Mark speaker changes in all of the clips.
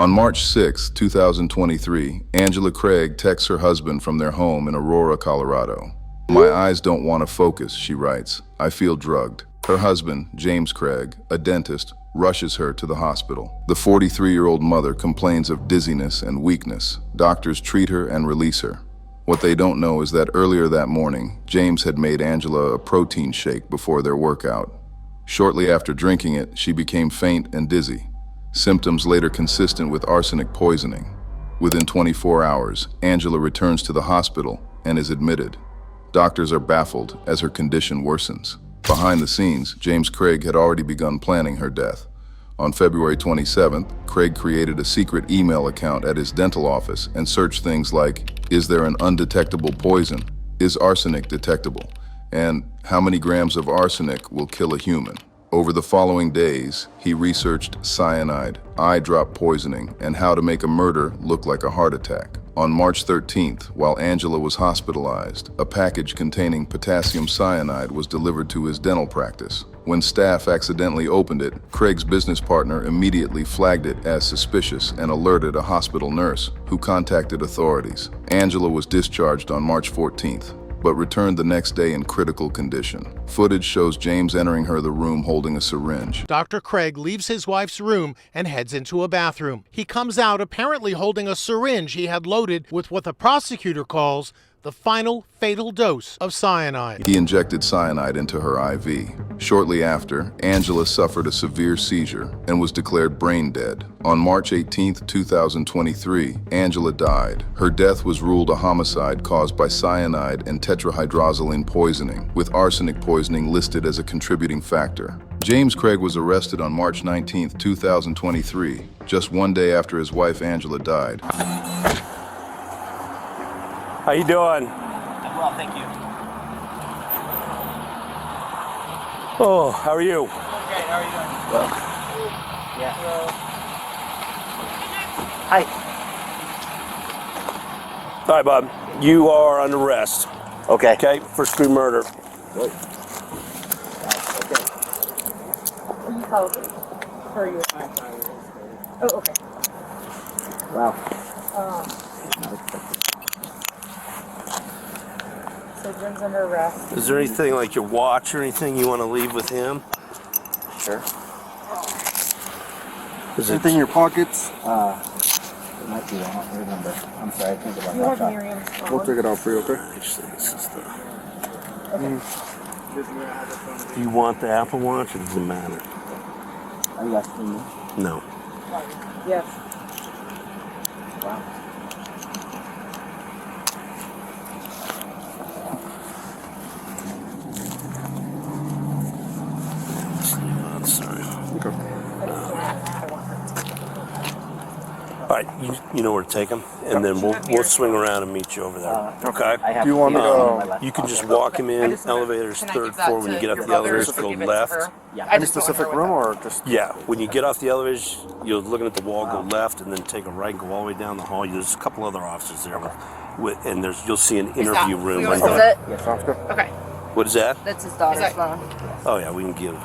Speaker 1: On March 6, 2023, Angela Craig texts her husband from their home in Aurora, Colorado. "My eyes don't want to focus," she writes. "I feel drugged." Her husband, James Craig, a dentist, rushes her to the hospital. The 43-year-old mother complains of dizziness and weakness. Doctors treat her and release her. What they don't know is that earlier that morning, James had made Angela a protein shake before their workout. Shortly after drinking it, she became faint and dizzy, symptoms later consistent with arsenic poisoning. Within 24 hours, Angela returns to the hospital and is admitted. Doctors are baffled as her condition worsens. Behind the scenes, James Craig had already begun planning her death. On February 27th, Craig created a secret email account at his dental office and searched things like, "Is there an undetectable poison? Is arsenic detectable? And how many grams of arsenic will kill a human?" Over the following days, he researched cyanide, eye drop poisoning, and how to make a murder look like a heart attack. On March 13th, while Angela was hospitalized, a package containing potassium cyanide was delivered to his dental practice. When staff accidentally opened it, Craig's business partner immediately flagged it as suspicious and alerted a hospital nurse, who contacted authorities. Angela was discharged on March 14th. But returned the next day in critical condition. Footage shows James entering the room holding a syringe.
Speaker 2: Dr. Craig leaves his wife's room and heads into a bathroom. He comes out apparently holding a syringe he had loaded with what the prosecutor calls the final fatal dose of cyanide.
Speaker 1: He injected cyanide into her IV. Shortly after, Angela suffered a severe seizure and was declared brain dead. On March 18th, 2023, Angela died. Her death was ruled a homicide caused by cyanide and tetrahydrozoline poisoning, with arsenic poisoning listed as a contributing factor. James Craig was arrested on March 19th, 2023, just one day after his wife Angela died.
Speaker 3: How you doing?
Speaker 4: I'm well, thank you.
Speaker 3: Oh, how are you?
Speaker 4: Okay, how are you doing? Well, yeah. Hi.
Speaker 3: All right, Bob. You are under arrest.
Speaker 4: Okay.
Speaker 3: Okay, first degree murder.
Speaker 4: Good. Okay.
Speaker 5: How are you? Oh, okay.
Speaker 4: Wow.
Speaker 5: So Jim's under arrest.
Speaker 3: Is there anything like your watch or anything you want to leave with him?
Speaker 4: Sure.
Speaker 3: Is it
Speaker 6: Anything in your pockets?
Speaker 4: It might be, I don't remember. I'm sorry, I think about
Speaker 5: You
Speaker 4: that.
Speaker 5: have Miriam's phone.
Speaker 6: We'll take it out for you, okay?
Speaker 3: Actually, this is the.
Speaker 5: Okay.
Speaker 3: Do you want the Apple Watch or does it matter?
Speaker 4: Are you asking me?
Speaker 3: No.
Speaker 5: Yes.
Speaker 4: Wow.
Speaker 3: I'm sorry.
Speaker 6: Okay.
Speaker 3: All right, you know where to take him, and then we'll swing around and meet you over there. Okay.
Speaker 4: I have
Speaker 6: Do you want me
Speaker 4: to
Speaker 6: to,
Speaker 3: You can just walk him in. Elevator's third floor. When you get off the elevators, go left.
Speaker 6: any specific room or just?
Speaker 3: Yeah, when you get off the elevators, you're looking at the wall, go left, and then take a right and go all the way down the hall. There's a couple other offices there, and you'll see an interview room.
Speaker 5: Is
Speaker 3: Right
Speaker 5: it?
Speaker 6: Yeah, sounds good.
Speaker 5: Okay.
Speaker 3: What is that?
Speaker 5: That's his daughter's phone.
Speaker 3: Oh yeah, we can give.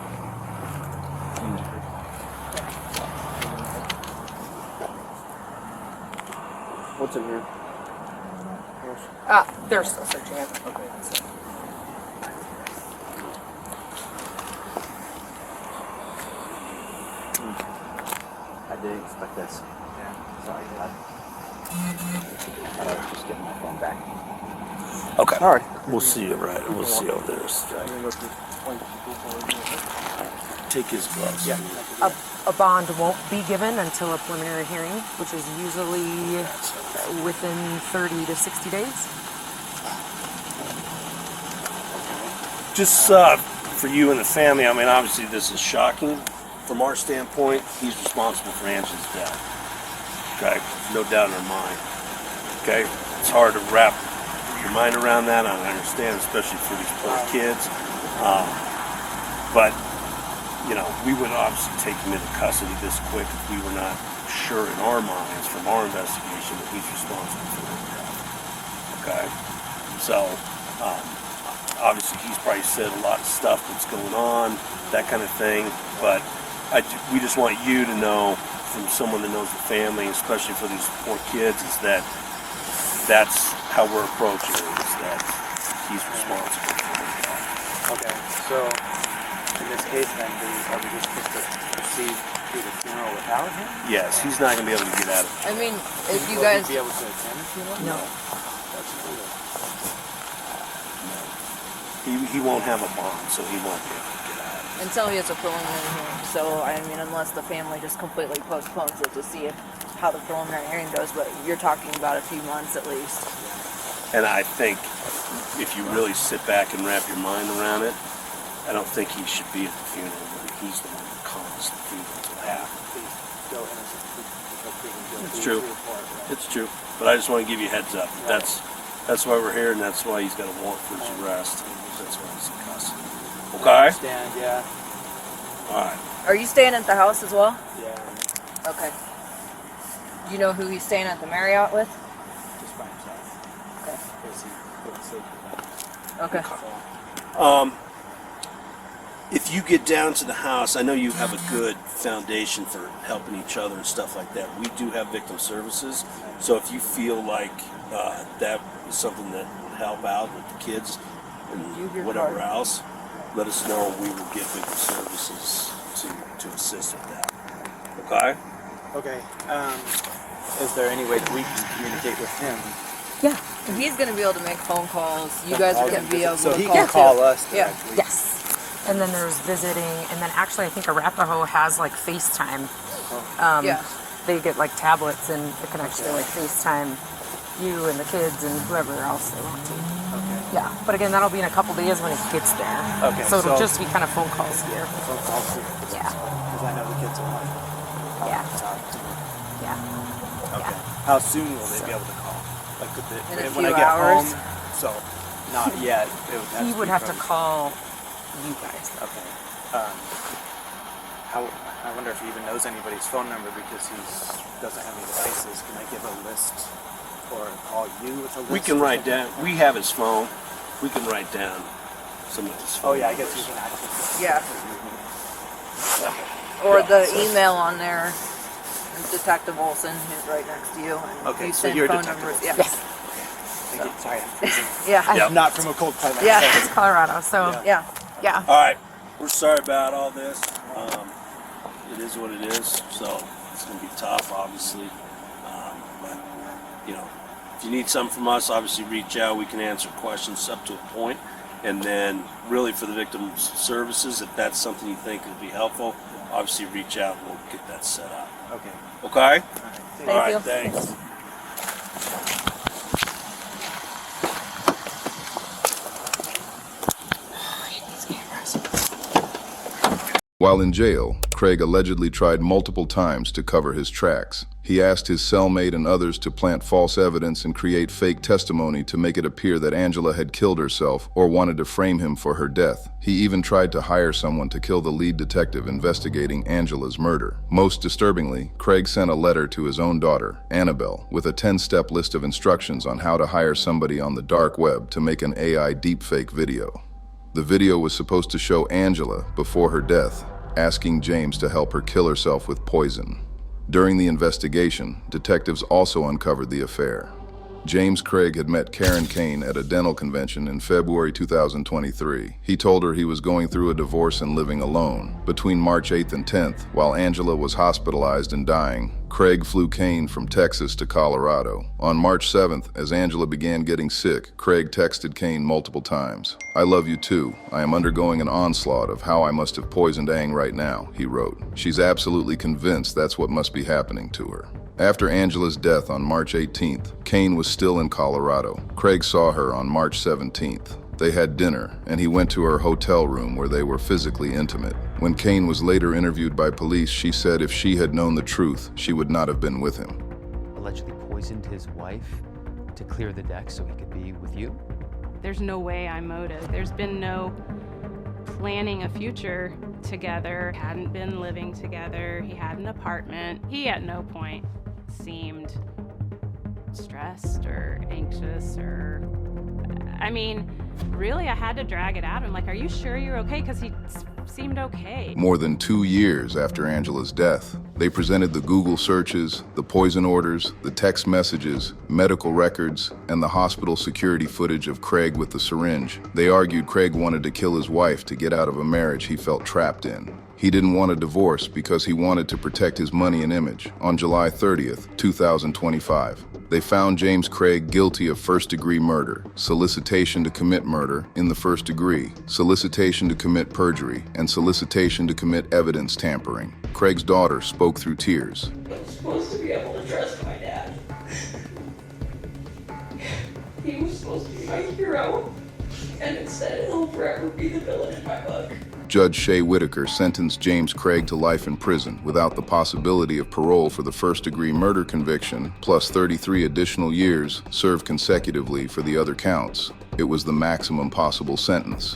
Speaker 6: What's in here?
Speaker 5: They're still searching it.
Speaker 6: Okay.
Speaker 4: I didn't expect this. Sorry, Dad. I was just getting my phone back.
Speaker 3: Okay.
Speaker 6: All right.
Speaker 3: We'll see you right. We'll see you over there. Take his gloves.
Speaker 6: Yeah.
Speaker 5: A bond won't be given until a preliminary hearing, which is usually within 30 to 60 days.
Speaker 3: Just for you and the family, I mean, obviously this is shocking. From our standpoint, he's responsible for Angela's death. Okay, no doubt in our mind. Okay, it's hard to wrap your mind around that. I understand, especially for these poor kids. But you know, we would obviously take him into custody this quick if we were not sure in our minds from our investigation that he's responsible for their death. Okay, so obviously he's probably said a lot of stuff that's going on, that kind of thing. But we just want you to know from someone that knows the family, especially for these poor kids, is that that's how we're approaching it, is that he's responsible for it.
Speaker 4: Okay, so in this case then, are we just supposed to proceed through the funeral without him?
Speaker 3: Yes, he's not going to be able to get out of it.
Speaker 5: I mean, if you
Speaker 4: Will
Speaker 5: guys.
Speaker 4: he be able to attend the funeral?
Speaker 5: No.
Speaker 4: That's brutal.
Speaker 3: He won't have a bond, so he won't be able to get out of it.
Speaker 5: Until he has a preliminary hearing. So, I mean, unless the family just completely postpones it to see how the preliminary hearing goes, but you're talking about a few months at least.
Speaker 3: And I think if you really sit back and wrap your mind around it, I don't think he should be at the funeral, but he's the one that caused the funeral to happen.
Speaker 4: Go innocent until proven guilty.
Speaker 3: It's true. It's true. But I just want to give you a heads up. That's why we're here, and that's why he's got a warrant for his arrest. That's why he's in custody. Okay?
Speaker 4: Stand, yeah.
Speaker 3: All right.
Speaker 5: Are you staying at the house as well?
Speaker 4: Yeah,
Speaker 5: Okay. You know who he's staying at the Marriott with?
Speaker 4: just by himself.
Speaker 5: Okay.
Speaker 4: Because he couldn't sleep with that.
Speaker 5: Okay.
Speaker 3: If you get down to the house, I know you have a good foundation for helping each other and stuff like that. We do have victim services, so if you feel like that is something that would help out with the kids and whatever else, let us know. We will get victim services to assist with that. Okay?
Speaker 4: Okay, is there any way that we can communicate with him?
Speaker 5: Yeah. He's going to be able to make phone calls. You guys are going to be able
Speaker 4: So
Speaker 5: to
Speaker 4: he
Speaker 5: call
Speaker 4: can call
Speaker 5: too.
Speaker 4: us
Speaker 5: Yeah.
Speaker 4: directly?
Speaker 7: Yes. And then there's visiting, and then actually I think Arapahoe has like FaceTime.
Speaker 5: Yeah.
Speaker 7: They get like tablets and they can actually like FaceTime you and the kids and whoever else they want to.
Speaker 4: Okay.
Speaker 7: Yeah, but again, that'll be in a couple days when it gets there.
Speaker 4: Okay,
Speaker 7: So it'll
Speaker 4: so-
Speaker 7: just be kind of phone calls here.
Speaker 4: Phone calls too.
Speaker 7: Yeah.
Speaker 4: Because I know the kids will want
Speaker 7: Yeah.
Speaker 4: to talk to me.
Speaker 7: Yeah.
Speaker 4: Okay. How soon will they be able to call? Like could they,
Speaker 5: In a
Speaker 4: when I
Speaker 5: few
Speaker 4: get
Speaker 5: hours?
Speaker 4: home? So, not yet. It would have
Speaker 7: He
Speaker 4: to
Speaker 7: would
Speaker 4: be
Speaker 7: have to
Speaker 4: from-
Speaker 7: call you guys.
Speaker 4: Okay. I wonder if he even knows anybody's phone number because he doesn't have any devices. Can I give a list or call you with a list?
Speaker 3: We can
Speaker 4: or
Speaker 3: write
Speaker 4: something?
Speaker 3: down. We have his phone. We can write down some of his phone.
Speaker 4: Oh yeah, I guess you
Speaker 3: numbers.
Speaker 4: can access it.
Speaker 5: Yeah. Or the email on there, Detective Olson, who's right next to you. And
Speaker 4: Okay,
Speaker 5: you
Speaker 4: so
Speaker 5: send
Speaker 4: you're
Speaker 5: phone
Speaker 4: Detective
Speaker 5: numbers.
Speaker 4: Olson.
Speaker 5: Yeah.
Speaker 7: Yes.
Speaker 4: Thank you. Sorry, I'm freezing.
Speaker 5: Yeah.
Speaker 3: Yep.
Speaker 4: I'm not from a cold climate.
Speaker 5: Yeah.
Speaker 7: It's Colorado, so
Speaker 5: Yeah.
Speaker 7: yeah.
Speaker 3: All right. We're sorry about all this. It is what it is. So it's going to be tough, obviously. But, you know, if you need something from us, obviously reach out. We can answer questions up to a point. And then really for the victim services, if that's something you think would be helpful, obviously reach out and we'll get that set up.
Speaker 4: Okay.
Speaker 3: Okay?
Speaker 5: Thank
Speaker 3: All right,
Speaker 5: you.
Speaker 3: thanks.
Speaker 1: While in jail, Craig allegedly tried multiple times to cover his tracks. He asked his cellmate and others to plant false evidence and create fake testimony to make it appear that Angela had killed herself or wanted to frame him for her death. He even tried to hire someone to kill the lead detective investigating Angela's murder. Most disturbingly, Craig sent a letter to his own daughter, Annabelle, with a 10-step list of instructions on how to hire somebody on the dark web to make an AI deepfake video. The video was supposed to show Angela, before her death, asking James to help her kill herself with poison. During the investigation, detectives also uncovered the affair. James Craig had met Karen Kane at a dental convention in February 2023. He told her he was going through a divorce and living alone. Between March 8th and 10th, while Angela was hospitalized and dying, Craig flew Kane from Texas to Colorado. On March 7th, as Angela began getting sick, Craig texted Kane multiple times. "I love you too. I am undergoing an onslaught of how I must have poisoned Ang right now," he wrote. She's absolutely convinced that's what must be happening to her. After Angela's death on March 18th, Kane was still in Colorado. Craig saw her on March 17th. They had dinner, and he went to her hotel room where they were physically intimate. When Kane was later interviewed by police, she said if she had known the truth, she would not have been with him.
Speaker 8: Allegedly poisoned his wife to clear the deck so he could be with you?
Speaker 9: There's no way I'm motive. There's been no planning a future together. Hadn't been living together. He had an apartment. He at no point seemed stressed or anxious or, I mean, really I had to drag it out. I'm like, are you sure you're okay? Because he's seemed okay.
Speaker 1: More than 2 years after Angela's death, they presented the Google searches, the poison orders, the text messages, medical records, and the hospital security footage of Craig with the syringe. They argued Craig wanted to kill his wife to get out of a marriage he felt trapped in. He didn't want a divorce because he wanted to protect his money and image. On July 30th, 2025, they found James Craig guilty of first-degree murder, solicitation to commit murder in the first degree, solicitation to commit perjury, and solicitation to commit evidence tampering. Craig's daughter spoke through tears.
Speaker 10: I was supposed to be able to trust my dad. He was supposed to be my hero, and instead he'll forever be the villain in my book.
Speaker 1: Judge Shea Whitaker sentenced James Craig to life in prison without the possibility of parole for the first-degree murder conviction, plus 33 additional years served consecutively for the other counts. It was the maximum possible sentence.